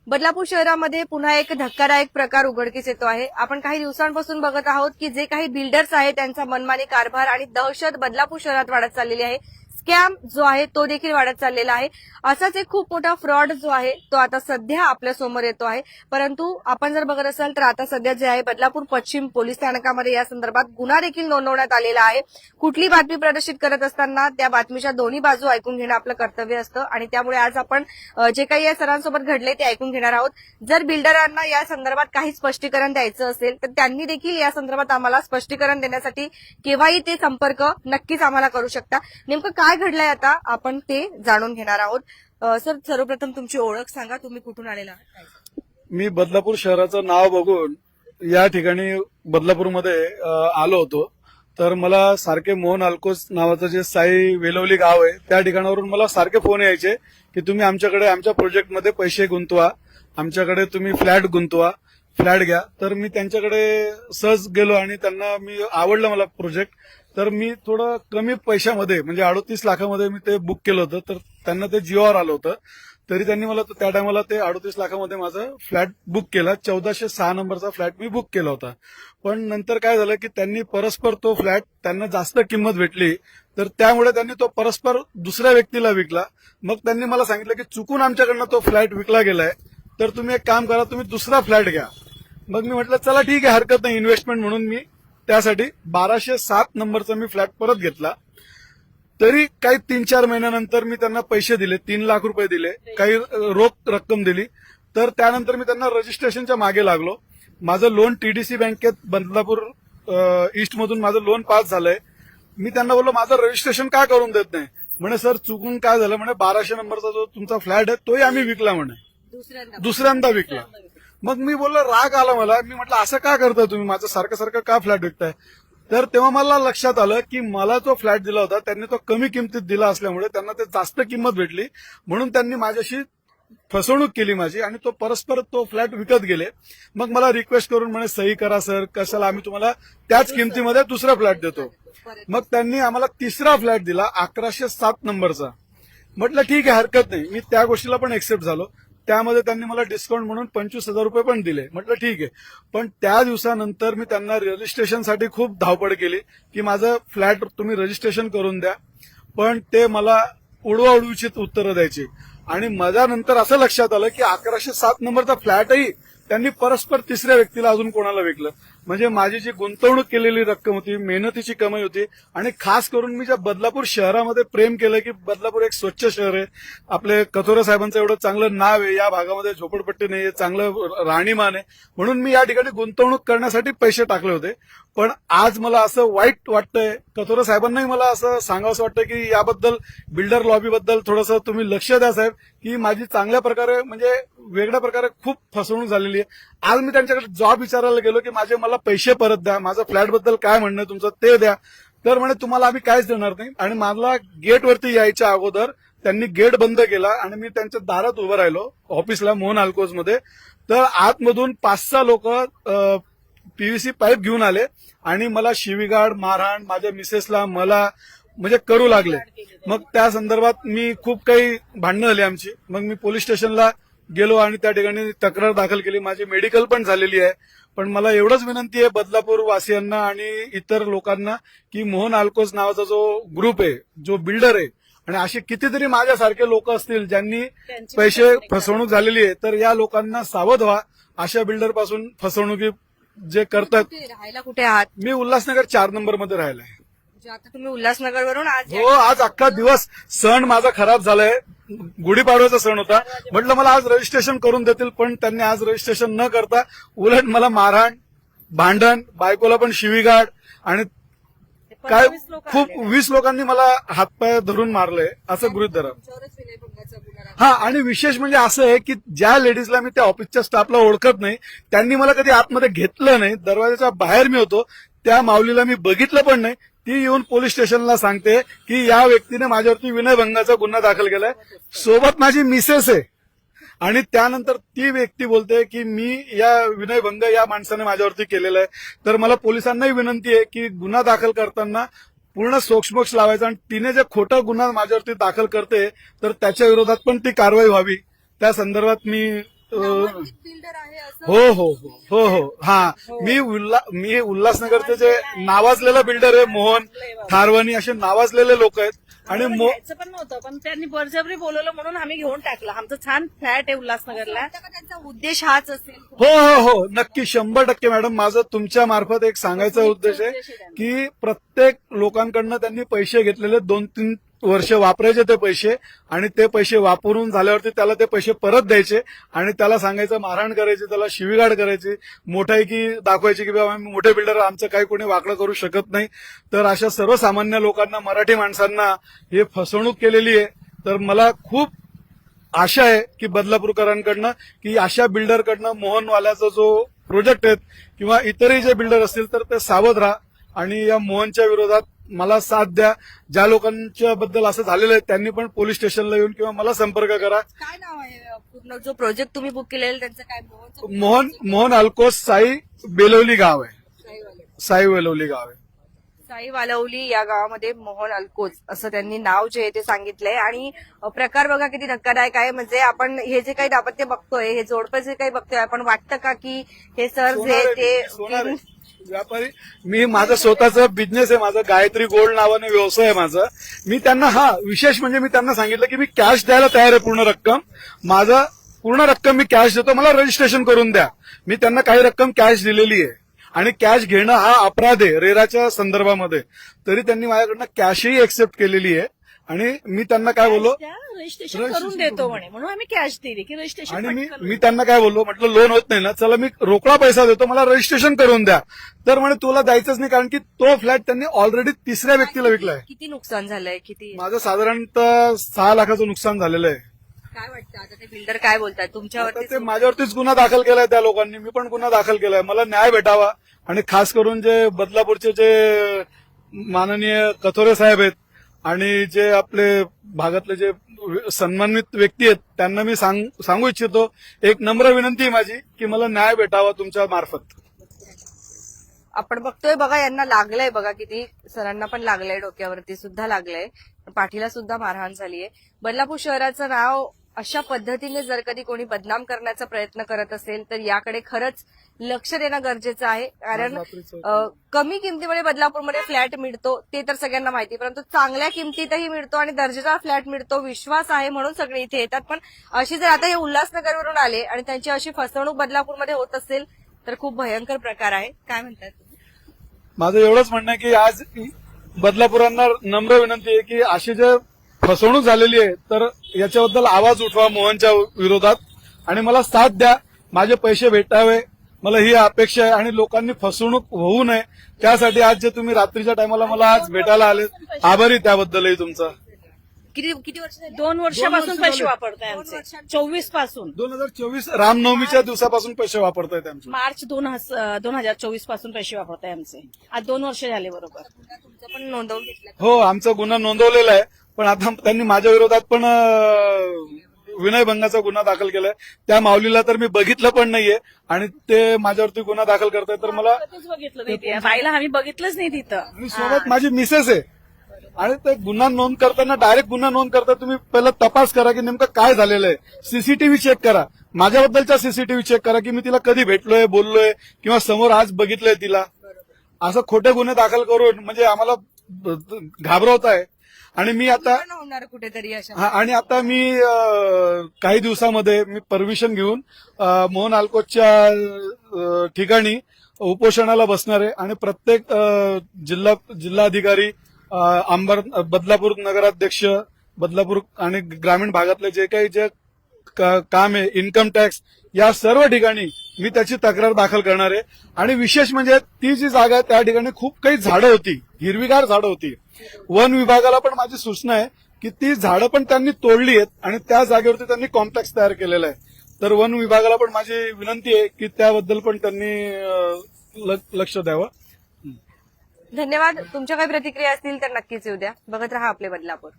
बदलापूर शहरामध्ये पुन्हा एक धक्कादायक प्रकार उघडकीस येतो आहे. आपण काही दिवसांपासून बघत आहोत की जे काही बिल्डर्स आहेत त्यांचा मनमानी कारभार आणि दहशत बदलापूर शहरात वाढत चाललेली आहे. स्कॅम जो आहे तो देखील वाढत चाललेला आहे. असाच एक खूप मोठा फ्रॉड जो आहे तो आता सध्या आपल्या समोर येतो आहे. परंतु आपण जर बघत असाल तर आता सध्या जे आहे बदलापूर पश्चिम पोलीस स्थानकामध्ये या संदर्भात गुन्हा देखील नोंदवण्यात आलेला आहे. कुठली बातमी प्रदर्शित करत असताना त्या बातमीच्या दोन्ही बाजू ऐकून घेणं आपलं कर्तव्य असतं आणि त्यामुळे आज आपण जे काही या सरांसोबत घडले ते ऐकून घेणार आहोत. जर बिल्डरांना या संदर्भात काही स्पष्टीकरण द्यायचं असेल तर त्यांनी देखील या संदर्भात आम्हाला स्पष्टीकरण देण्यासाठी केव्हाही ते संपर्क नक्कीच आम्हाला करू शकता. नेमकं काय घडलंय आता आपण ते जाणून घेणार आहोत. सर, सर्वप्रथम तुमची ओळख सांगा, तुम्ही कुठून आलेला आहात? मी बदलापूर शहराचं नाव बघून या ठिकाणी बदलापूरमध्ये आलो होतो. तर मला सारखे मोहन अल्कोस नावाचं जे साई वेलवली गाव आहे त्या ठिकाणावरून मला सारखे फोन यायचे की तुम्ही आमच्याकडे आमच्या प्रोजेक्टमध्ये पैसे गुंतवा, आमच्याकडे तुम्ही फ्लॅट गुंतवा, फ्लॅट घ्या. तर मी त्यांच्याकडे सहज गेलो आणि त्यांना मी आवडलं मला प्रोजेक्ट. तर मी थोडं कमी पैशामध्ये म्हणजे 38 लाखामध्ये मी ते बुक केलं होतं. तर त्यांना ते जीवावर आलं होतं. तरी त्यांनी मला त्या टायमाला ते 38 लाखामध्ये माझं फ्लॅट बुक केला. 1406 नंबरचा फ्लॅट मी बुक केला होता. पण नंतर काय झालं की त्यांनी परस्पर तो फ्लॅट त्यांना जास्त किंमत भेटली. तर त्यामुळे त्यांनी तो परस्पर दुसऱ्या व्यक्तीला विकला. मग त्यांनी मला सांगितलं की चुकून आमच्याकडनं तो फ्लॅट विकला गेलाय, तर तुम्ही एक काम करा, तुम्ही दुसरा फ्लॅट घ्या. मग मी म्हटलं चला ठीक आहे, हरकत नाही, इन्व्हेस्टमेंट म्हणून मी त्यासाठी 1207 नंबरचा मी फ्लॅट परत घेतला. तरी काही 3-4 महिन्यानंतर मी त्यांना पैसे दिले, 3 लाख रुपये दिले, काही रोख रक्कम दिली. तर त्यानंतर मी त्यांना रजिस्ट्रेशनच्या मागे लागलो. माझं लोन टीडीसी बँकेत बदलापूर ईस्ट मधून माझं लोन पास झालंय. मी त्यांना बोललो माझं रजिस्ट्रेशन का करून देत नाही. म्हणे सर चुकून काय झालं, म्हणे 1200 नंबरचा जो तुमचा फ्लॅट आहे तोही आम्ही विकला, म्हणे दुसऱ्यांदा विकला. मग मी बोललो, राग आला मला. मी म्हटलं असं का करताय तुम्ही, माझं सारखं सारखं का फ्लॅट विकताय. तर तेव्हा मला लक्षात आलं की मला जो फ्लॅट दिला होता त्यांनी तो कमी किमतीत दिला असल्यामुळे त्यांना ते जास्त किंमत भेटली, म्हणून त्यांनी माझ्याशी फसवणूक केली माझी आणि तो परस्पर तो फ्लॅट विकत गेले. मग मला रिक्वेस्ट करून म्हणे सही करा सर, कशाला, आम्ही तुम्हाला त्याच किमतीमध्ये दुसरा फ्लॅट देतो. मग त्यांनी आम्हाला तिसरा फ्लॅट दिला 1107 नंबरचा. म्हटलं ठीक आहे, हरकत नाही. मी त्या गोष्टीला पण एक्सेप्ट झालो. त्यामध्ये त्यांनी मला डिस्काउंट म्हणून 25,000 रुपये पण दिले. म्हटलं ठीक आहे. पण त्या दिवसानंतर मी त्यांना रजिस्ट्रेशनसाठी खूप धावपळ केली की माझं फ्लॅट तुम्ही रजिस्ट्रेशन करून द्या. पण ते मला उडवाउडवीची उत्तरं द्यायची. आणि माझ्या नंतर असं लक्षात आलं की 1107 नंबरचा फ्लॅटही त्यांनी परस्पर तिसऱ्या व्यक्तीला अजून कोणाला विकलं. म्हणजे माझी जी गुंतवणूक केलेली रक्कम होती, मेहनतीची कमाई होती, आणि खास करून मी ज्या बदलापूर शहरामध्ये प्रेम केलं की बदलापूर एक स्वच्छ शहर आहे, आपले कथोरे साहेबांचं एवढं चांगलं नाव आहे, या भागामध्ये झोपडपट्टी नाहीये, चांगलं राहणीमान आहे, म्हणून मी या ठिकाणी गुंतवणूक करण्यासाठी पैसे टाकले होते. पण आज मला असं वाईट वाटतंय, कथोरे साहेबांनाही मला असं सांगावंसं वाटतं की याबद्दल बिल्डर लॉबीबद्दल थोडंसं तुम्ही लक्ष द्या साहेब, की माझी चांगल्या प्रकारे म्हणजे वेगळ्या प्रकारे खूप फसवणूक झालेली आहे. आज मी त्यांच्याकडे जॉब विचारायला गेलो की मला पैसे परत द्या, माझं फ्लॅटबद्दल काय म्हणणं आहे तुमचं ते द्या. तर म्हणे तुम्हाला आम्ही काहीच देणार नाही. आणि मला गेटवरती यायच्या अगोदर त्यांनी गेट बंद केला आणि मी त्यांच्या दारात उभं राहिलो ऑफिसला मोहन अल्कोजमध्ये. तर आतमधून 5-6 लोक पीव्हीसी पाईप घेऊन आले आणि मला शिवीगाळ, मारहाण, माझ्या मिसेसला, मला म्हणजे करू लागले. मग त्या संदर्भात मी खूप काही भांडणं झाली आमची. मग मी पोलीस स्टेशनला गेलो आणि त्या ठिकाणी तक्रार दाखल केली. माझी मेडिकल पण झालेली आहे. पण मला एवढंच विनंती आहे बदलापूर वासियांना आणि इतर लोकांना की मोहन अल्कोस नावाचा जो ग्रुप आहे, जो बिल्डर आहे, आणि असे कितीतरी माझ्यासारखे लोक असतील ज्यांनी पैसे फसवणूक झालेली आहे, तर या लोकांना सावध व्हा. अशा बिल्डर पासून फसवणुकी जे करतात. राहायला कुठे आहात? मी उल्हासनगर 4 नंबरमध्ये राहिलाय. आता तुम्ही उल्हासनगरवरून आज हो, आज अख्खा दिवस सण माझा खराब झालाय. गुढीपाडव्याचा सण होता. म्हटलं मला आज रजिस्ट्रेशन करून देतील, पण त्यांनी आज रजिस्ट्रेशन न करता उलट मला मारहाण, भांडण, बायकोला पण शिवीगाळ, आणि काय खूप 20 लोकांनी मला हातपाय धरून मारलंय असं गृहीत धरा. हा, आणि विशेष म्हणजे असं आहे की ज्या लेडीजला मी त्या ऑफिसच्या स्टाफला ओळखत नाही, त्यांनी मला कधी आतमध्ये घेतलं नाही. दरवाजाच्या बाहेर मी होतो, त्या माऊलीला मी बघितलं पण नाही. ती येऊन पोलीस स्टेशनला सांगते की या व्यक्तीने माझ्यावरती विनयभंगाचा गुन्हा दाखल केलाय. सोबत माझी मिसेस आहे. आणि त्यानंतर ती व्यक्ती बोलते की मी या विनयभंग या माणसाने माझ्यावरती केलेला आहे. तर मला पोलिसांनाही विनंती आहे की गुन्हा दाखल करताना पूर्ण सोक्षमोक्ष लावायचा, आणि तिने जे खोटा गुन्हा माझ्यावरती दाखल करते तर त्याच्या विरोधात पण ती कारवाई व्हावी. त्या संदर्भात मी बिल्डर आहे असं हो हो हो हो हो हा मी उल्हासनगरचे जे नावाजलेला बिल्डर आहे मोहन थारवानी असे नावाजलेले लोक आहेत आणि घ्यायचं पण नव्हतं, पण त्यांनी बळजबरी बोलवलं म्हणून आम्ही घेऊन टाकलं. आमचं छान फ्लॅट आहे उल्हासनगरला. वाटतं का त्यांचा उद्देश हाच असेल? हो हो हो नक्की 100% मॅडम. माझं तुमच्या मार्फत एक सांगायचा उद्देश आहे की प्रत्येक लोकांकडनं त्यांनी पैसे घेतलेले 2-3 वर्ष वापरायचे ते पैसे आणि ते पैसे वापरून झाल्यावरती त्याला ते पैसे परत द्यायचे आणि त्याला सांगायचं मारहाण करायची, त्याला शिवीगाळ करायची, मोठायकी दाखवायची की बाबा आम्ही मोठे बिल्डर आमचं काही कोणी वाकडं करू शकत नाही. तर अशा सर्वसामान्य लोकांना, मराठी माणसांना हे फसवणूक केलेली आहे. तर मला खूप आशा आहे की बदलापूरकरांकडनं की अशा बिल्डरकडनं मोहनवाल्याचा जो प्रोजेक्ट आहेत किंवा इतरही जे बिल्डर असतील तर ते सावध राहा आणि या मोहनच्या विरोधात मला साथ द्या. ज्या लोकांच्या बद्दल असं झालेलं आहे त्यांनी पण पोलीस स्टेशनला येऊन किंवा मला संपर्क करा. काय नाव आहे पूर्ण जो प्रोजेक्ट तुम्ही बुक केलेला त्यांचं काय? मोहन अल्कोस साई बेलवली गाव आहे. साईवाले. साई बेलवली गाव आहे. साई वालवली या गावामध्ये मोहन अल्कोज असं त्यांनी नाव जे आहे ते सांगितलंय. आणि प्रकार बघा किती धक्कादायक आहे. म्हणजे आपण हे जे काही दाम्पत्य बघतोय, हे जोडपं जे काही बघतोय, आपण वाटतं का की हे सर जे सोनार ते आहे. व्यापारी मी माझं स्वतःचा बिझनेस आहे, माझं गायत्री गोल्ड नावाने व्यवसाय आहे माझा. मी त्यांना विशेष म्हणजे मी त्यांना सांगितलं की मी कॅश द्यायला तयार आहे, पूर्ण रक्कम. माझं पूर्ण रक्कम मी कॅश देतो, मला रजिस्ट्रेशन करून द्या. मी त्यांना काही रक्कम कॅश दिलेली आहे आणि कॅश घेणं हा अपराध आहे रेराच्या संदर्भामध्ये. तरी त्यांनी माझ्याकडनं कॅशही एक्सेप्ट केलेली आहे आणि मी त्यांना काय बोललो रजिस्ट्रेशन करून देतो म्हणे, म्हणून आम्ही कॅश दिली की रजिस्ट्रेशन आणि मी त्यांना काय बोललो, म्हटलं लोन होत नाही ना, चला मी रोकडा पैसा देतो, मला रजिस्ट्रेशन करून द्या. तर म्हणे तुला द्यायचंच नाही कारण की तो फ्लॅट त्यांनी ऑलरेडी तिसऱ्या व्यक्तीला विकलाय. किती नुकसान झालंय? किती? माझं साधारणतः 6 लाखाचं नुकसान झालेलं आहे. काय वाटतं आता ते बिल्डर काय बोलतात आता तुमच्यावरती? ते माझ्यावरतीच गुन्हा दाखल केलाय त्या लोकांनी, मी पण गुन्हा दाखल केलाय. मला न्याय भेटावा आणि खास करून जे बदलापूरचे जे माननीय कथोरे साहेब आहेत आणि जे आपले भागातले जे सन्मानित व्यक्ती आहेत त्यांना मी सांगू इच्छितो, एक नम्र विनंती आहे माझी की मला न्याय भेटावा तुमच्या मार्फत. आपण बघतोय बघा, यांना लागलंय बघा किती, सरांना पण लागलंय, डोक्यावरती सुद्धा लागलंय, पाठीला सुद्धा मारहाण झालीय. बदलापूर शहराचं नाव अशा पद्धतीने जर कधी कोणी बदनाम करण्याचा प्रयत्न करत असेल तर याकडे खरंच लक्ष देणं गरजेचं आहे. कारण कमी किमतीमध्ये बदलापूरमध्ये फ्लॅट मिळतो ते तर सगळ्यांना माहिती, परंतु चांगल्या किमतीतही मिळतो आणि दर्जेदार फ्लॅट मिळतो, विश्वास आहे म्हणून सगळे इथे येतात. पण अशी जर आता हे उल्हासनगरवरून आले आणि त्यांची अशी फसवणूक बदलापूरमध्ये होत असेल तर खूप भयंकर प्रकार आहे. काय म्हणतात? माझं एवढंच म्हणणं आहे की आज बदलापुरांना नम्र विनंती आहे की अशी जे फसवणूक झालेली आहे तर याच्याबद्दल आवाज उठवा मोहनच्या विरोधात आणि मला साथ द्या, माझे पैसे भेटावे, मला ही अपेक्षा आहे. आणि लोकांनी फसवणूक होऊ नये त्यासाठी आज जे तुम्ही रात्रीच्या टायमाला मला आज भेटायला आले, आभारी त्याबद्दलही तुमचा. किती वर्ष झाली? 2 वर्षापासून पैसे वापरताय आमचे. 24 पासून 2024 रामनवमीच्या दिवसापासून पैसे वापरतायत आमचे. मार्च 2024 पासून पैसे वापरताय आमचे. आज 2 वर्ष झाले बरोबर. तुमचं पण नोंदवून घेतलं? हो, आमचा गुन्हा नोंदवलेला आहे, पण आता त्यांनी माझ्या विरोधात पण विनयभंगाचा गुन्हा दाखल केलाय. त्या माऊलीला तर मी बघितलं पण नाहीये आणि ते माझ्यावरती गुन्हा दाखल करताय. तर मला कधीच बघितलं नाही ते. बाईला आम्ही बघितलंच नाही तिथं. मी सोबत माझी मिसेस आहे आणि ते गुन्हा नोंद करताना डायरेक्ट गुन्हा नोंद करता तुम्ही पहिला तपास करा की नेमकं काय झालेलं आहे. सीसीटीव्ही चेक करा, माझ्याबद्दलचा सीसीटीव्ही चेक करा की मी तिला कधी भेटलोय, बोललोय किंवा समोर आज बघितलंय तिला. असं खोटे गुन्हे दाखल करून म्हणजे आम्हाला घाबरवत आहे. आणि मी आता होणार कुठेतरी अशा. आणि आता मी काही दिवसामध्ये मी परमिशन घेऊन मोहन अल्कोजच्या ठिकाणी उपोषणाला बसणार आहे आणि प्रत्येक जिल्हाधिकारी, बदलापूर नगराध्यक्ष, बदलापूर आणि ग्रामीण भागातले जे काही जे काम आहे, इन्कम टॅक्स, या सर्व ठिकाणी मी त्याची तक्रार दाखल करणार आहे. आणि विशेष म्हणजे ती जी जागा आहे त्या ठिकाणी खूप काही झाडं होती, हिरवीगार झाडं होती. वन विभागाला पण माझी सूचना आहे की ती झाडं पण त्यांनी तोडली आहेत आणि त्या जागेवरती त्यांनी कॉम्प्लेक्स तयार केलेला आहे. तर वन विभागाला पण माझी विनंती आहे की त्याबद्दल पण त्यांनी लक्ष द्यावं. धन्यवाद. तुमच्या काही प्रतिक्रिया असतील तर नक्कीच येऊ द्या. बघत रहा आपले बदलापूर.